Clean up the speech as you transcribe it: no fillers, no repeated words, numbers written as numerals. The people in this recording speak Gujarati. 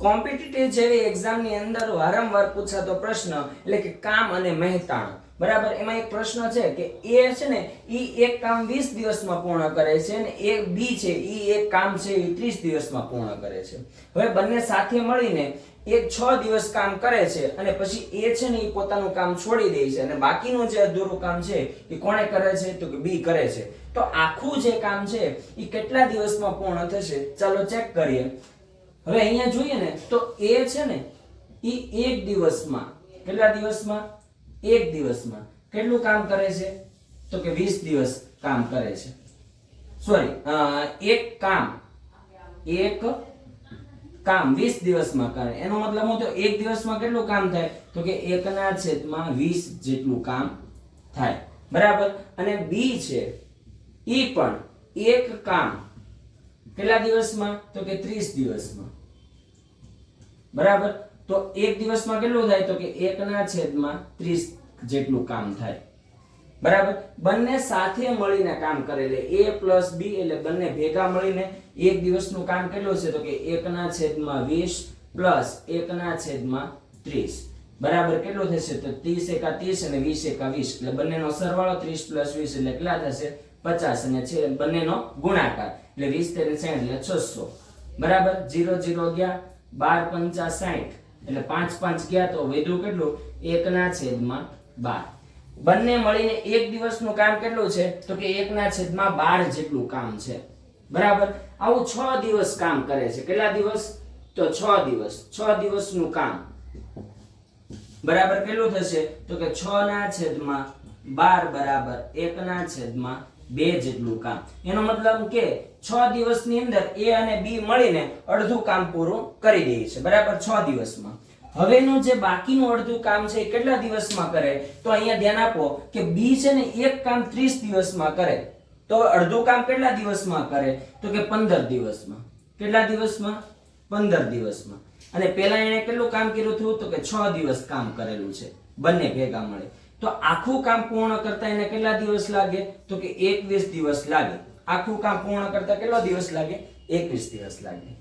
કોમ્પિટિટિવ જેવી એક્ઝામની અંદર વારંવાર પૂછાતો પ્રશ્ન એટલે કે કામ અને મહેતાણ. બરાબર, એમાં એક પ્રશ્ન છે કે એ છે ને ઈ એક કામ 20 દિવસમાં પૂર્ણ કરે છે અને એ બી છે ઈ એક કામ છે એ 30 દિવસમાં પૂર્ણ કરે છે. હવે બંને સાથે મળીને એક 6 દિવસ કામ કરે છે અને પછી એ છે ને એ પોતાનું કામ છોડી દે છે અને બાકીનું જે અધૂરું કામ છે એ કોણે કરે છે તો કે બી કરે છે. તો આખું જે કામ છે એ કેટલા દિવસમાં પૂર્ણ થશે? ચાલો ચેક કરીએ. હવે અહીંયા જોઈએ ને તો એ છે ને ઈ એક દિવસમાં, કેટલા દિવસમાં? એક દિવસમાં કેટલું કામ કરે છે તો કે 20 દિવસ કામ કરે છે. સોરી, એક કામ 20 દિવસમાં કરે. એનો મતલબ હું તો એક દિવસમાં કેટલું કામ થાય તો કે 1/20 જેટલું કામ થાય. બરાબર. અને બી છે ઈ પણ એક કામ કેટલા દિવસમાં તો કે 30 દિવસમાં. બરાબર. તો એક દિવસમાં કેટલું થાય તો કે 1/30 જેટલું કામ થાય. બરાબર. બંને સાથે મળીને કામ કરે એટલે a પ્લસ b એટલે બંને ભેગા મળીને એક દિવસનું કામ કેટલું છે તો કે 1/20 પ્લસ 1/30. બરાબર. કેટલું થશે તો 30 એકા 30 અને 20 એકા 20 એટલે બંનેનો સરવાળો 30 પ્લસ 20 એટલે કેટલા થશે 50 અને છે બંનેનો ગુણાકાર એટલે 20 * 60 એટલે 600. બરાબર. 0 0 ગયા, 12 × 5 = 60 એટલે 5 5 ગયા તો વધ્યું કેટલું 1/12. બંને મળીને એક દિવસનું કામ કેટલું છે તો કે 1/12 જેટલું કામ છે. બરાબર. આવું 6 દિવસ કામ કરે છે. કેટલા દિવસ તો 6 દિવસ. 6 દિવસનું કામ બરાબર કેટલું થશે તો કે 6/12 બરાબર 1/2 જેટલું કામ. એનો મતલબ કે 6 દિવસની અંદર એ અને બી મળીને અડધું કામ પૂરું કરી દે છે. બરાબર. 6 દિવસમાં. હવેનું જે બાકીનું અડધું કામ છે એ કેટલા દિવસમાં કરે તો અહીંયા ધ્યાન આપો કે બી છે ને એક કામ 30 દિવસમાં કરે તો અડધું કામ કેટલા દિવસમાં કરે તો કે 15 દિવસમાં. કેટલા દિવસમાં? 15 દિવસમાં. અને પહેલા એને કેટલું કામ કર્યું હતું તો કે 6 દિવસ કામ કરેલું છે બંને ભેગા મળે. તો આખું કામ પૂર્ણ કરતા એને કેટલા દિવસ લાગે તો કે 21 દિવસ લાગે. આખું કામ પૂર્ણ કરતા કેટલો દિવસ લાગે? 21 દિવસ લાગે.